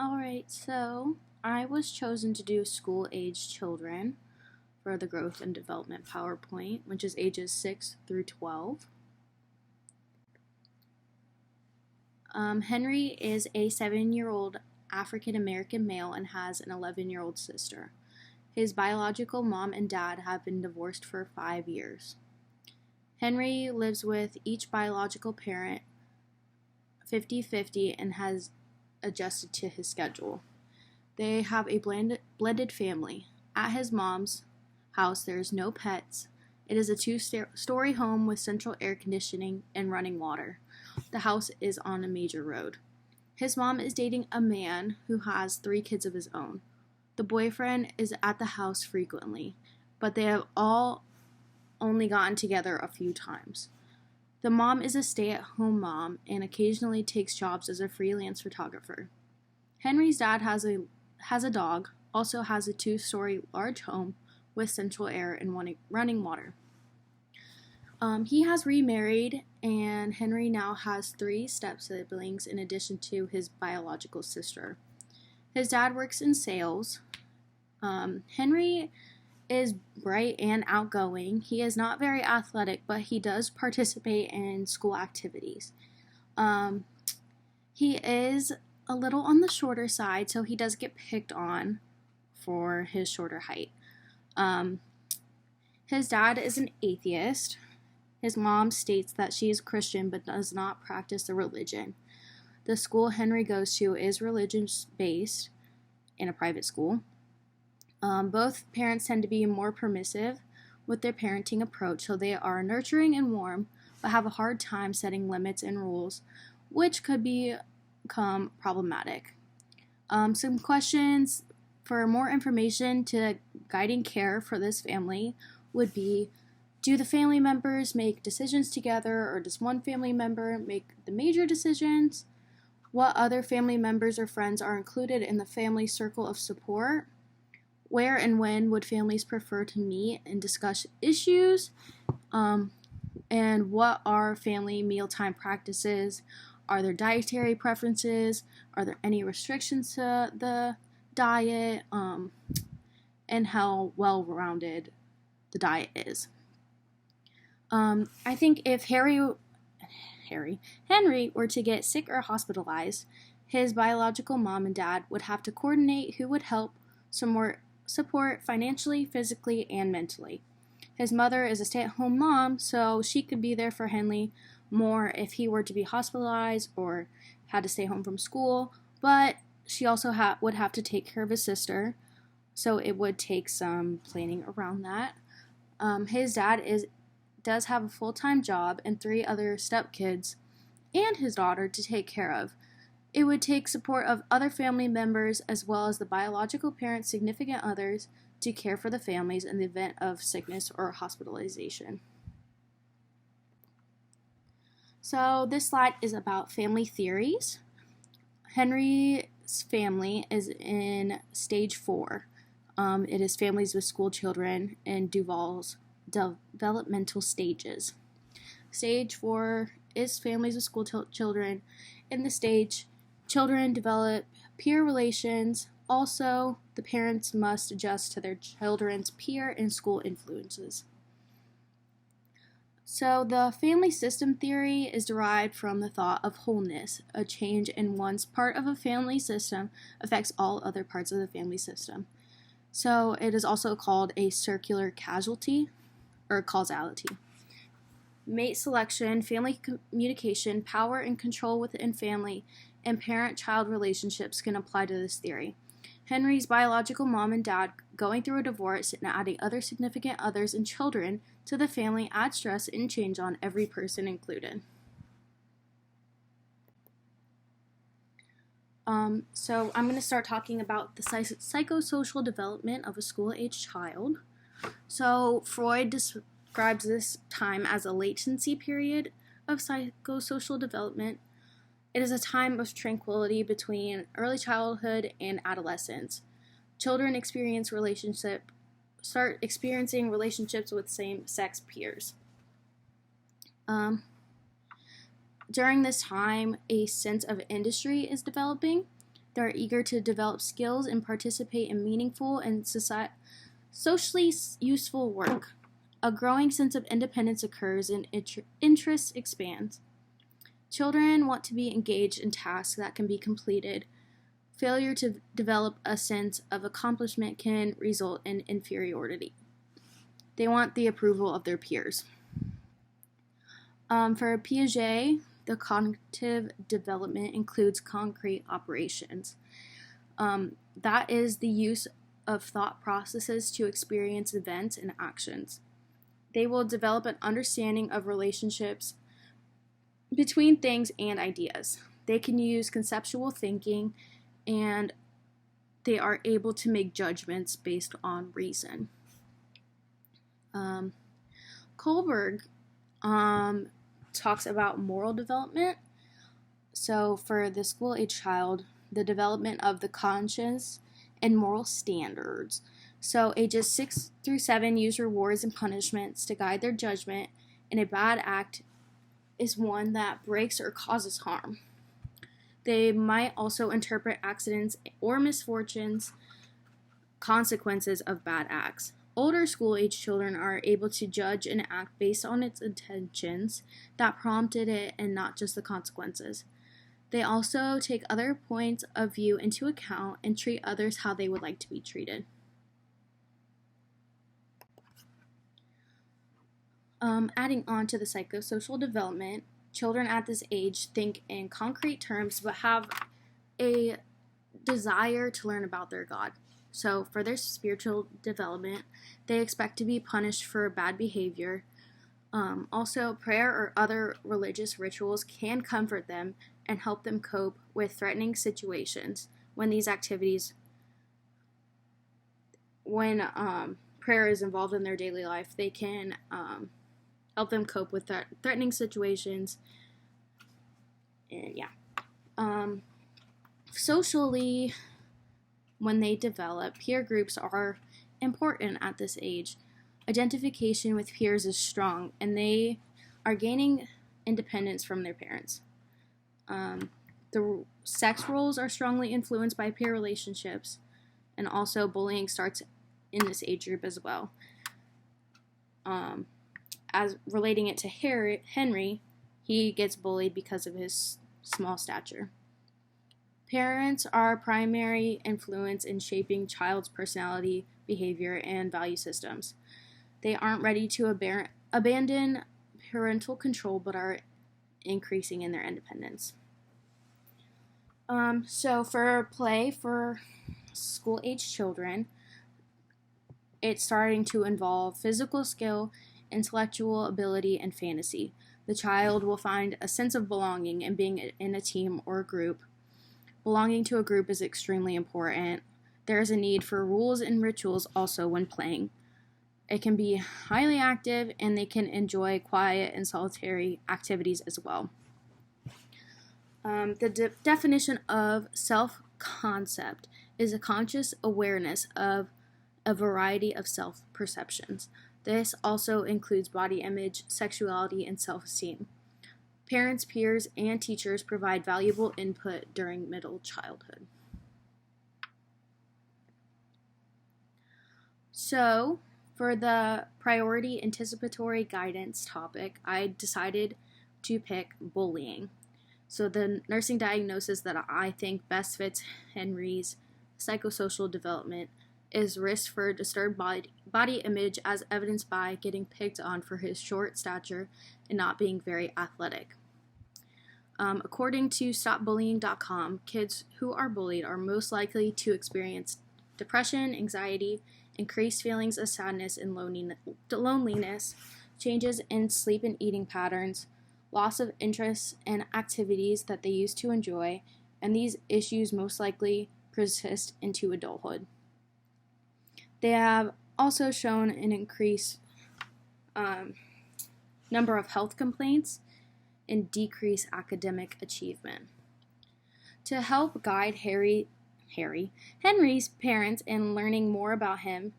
Alright, so I was chosen to do school-age children for the Growth and Development PowerPoint, which is ages 6 through 12. Henry is a 7-year-old African American male and has an 11-year-old sister. His biological mom and dad have been divorced for 5 years. Henry lives with each biological parent 50-50 and has adjusted to his schedule. They have a blended family. At his mom's house, there is no pets. It is a 2-story home with central air conditioning and running water. The house is on a major road. His mom is dating a man who has 3 kids of his own. The boyfriend is at the house frequently, but they have all only gotten together a few times. The mom is a stay-at-home mom and occasionally takes jobs as a freelance photographer. Henry's dad has a dog, also has a 2-story large home with central air and running water. He has remarried, and Henry now has 3 step-siblings in addition to his biological sister. His dad works in sales. Henry is bright and outgoing. He is not very athletic, but he does participate in school activities. He is a little on the shorter side, so he does get picked on for his shorter height. His dad is an atheist. His mom states that she is Christian but does not practice the religion. The school Henry goes to is religious-based in a private school. Both parents tend to be more permissive with their parenting approach, so they are nurturing and warm, but have a hard time setting limits and rules, which could become problematic. Some questions for more information to guiding care for this family would be, do the family members make decisions together, or does one family member make the major decisions? What other family members or friends are included in the family circle of support? Where and when would families prefer to meet and discuss issues? And what are family mealtime practices? Are there dietary preferences? Are there any restrictions to the diet? And how well-rounded the diet is. I think if Henry were to get sick or hospitalized, his biological mom and dad would have to coordinate who would help support financially, physically, and mentally. His mother is a stay-at-home mom, so she could be there for Henry more if he were to be hospitalized or had to stay home from school, but she also would have to take care of his sister, so it would take some planning around that. His dad does have a full-time job and 3 other stepkids and his daughter to take care of. It would take support of other family members as well as the biological parents' significant others to care for the families in the event of sickness or hospitalization. So this slide is about family theories. Henry's family is in stage 4. It is families with school children in Duval's developmental stages. Stage 4 is families with school children. In the stage, children develop peer relations. Also, the parents must adjust to their children's peer and school influences. So the family system theory is derived from the thought of wholeness. A change in one's part of a family system affects all other parts of the family system. So it is also called a circular causality. Mate selection, family communication, power and control within family, and parent-child relationships can apply to this theory. Henry's biological mom and dad going through a divorce and adding other significant others and children to the family adds stress and change on every person included. So I'm going to start talking about the psychosocial development of a school-age child. So Freud describes this time as a latency period of psychosocial development. It is a time of tranquility between early childhood and adolescence. Children start experiencing relationships with same-sex peers. During this time, a sense of industry is developing. They're eager to develop skills and participate in meaningful and socially useful work. A growing sense of independence occurs and interests expand. Children want to be engaged in tasks that can be completed. Failure to develop a sense of accomplishment can result in inferiority. They want the approval of their peers. For Piaget, the cognitive development includes concrete operations. That is the use of thought processes to experience events and actions. They will develop an understanding of relationships between things and ideas. They can use conceptual thinking, and they are able to make judgments based on reason. Kohlberg talks about moral development. So for the school-age child, the development of the conscience and moral standards. So ages 6 through 7 use rewards and punishments to guide their judgment, and a bad act is one that breaks or causes harm. They might also interpret accidents or misfortunes, consequences of bad acts. Older school-age children are able to judge an act based on its intentions that prompted it and not just the consequences. They also take other points of view into account and treat others how they would like to be treated. Adding on to the psychosocial development, children at this age think in concrete terms but have a desire to learn about their God. So for their spiritual development, they expect to be punished for bad behavior. Also, prayer or other religious rituals can comfort them and help them cope with threatening situations. When prayer is involved in their daily life, they can help them cope with threatening situations. And socially, when they develop, peer groups are important at this age. Identification with peers is strong, and they are gaining independence from their parents. The sex roles are strongly influenced by peer relationships, and also bullying starts in this age group as well. As relating it to Henry, he gets bullied because of his small stature. Parents are primary influence in shaping child's personality, behavior, and value systems. They aren't ready to abandon parental control, but are increasing in their independence. So for play for school-age children, it's starting to involve physical skill, intellectual ability, and fantasy. The child will find a sense of belonging in being in a team or a group. Belonging to a group is extremely important. There is a need for rules and rituals also when playing. It can be highly active, and they can enjoy quiet and solitary activities as well. The definition of self-concept is a conscious awareness of a variety of self-perceptions. This also includes body image, sexuality, and self-esteem. Parents, peers, and teachers provide valuable input during middle childhood. So, for the priority anticipatory guidance topic, I decided to pick bullying. So the nursing diagnosis that I think best fits Henry's psychosocial development is risk for disturbed body image as evidenced by getting picked on for his short stature and not being very athletic. According to StopBullying.com, kids who are bullied are most likely to experience depression, anxiety, increased feelings of sadness and loneliness, changes in sleep and eating patterns, loss of interest in activities that they used to enjoy, and these issues most likely persist into adulthood. They have also shown an increased number of health complaints and decreased academic achievement. To help guide Henry's parents in learning more about him,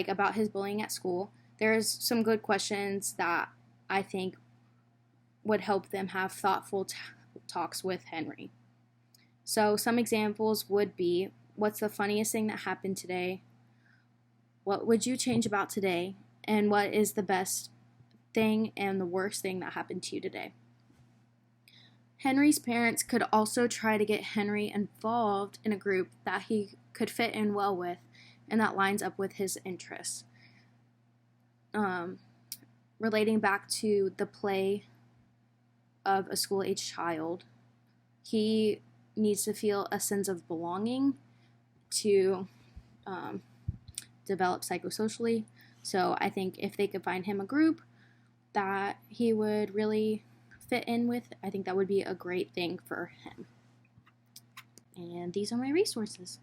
about his bullying at school, there's some good questions that I think would help them have thoughtful talks with Henry. So some examples would be, what's the funniest thing that happened today? What would you change about today? And what is the best thing and the worst thing that happened to you today? Henry's parents could also try to get Henry involved in a group that he could fit in well with and that lines up with his interests. Relating back to the play of a school-age child, he needs to feel a sense of belonging to develop psychosocially. So I think if they could find him a group that he would really fit in with, I think that would be a great thing for him. And these are my resources.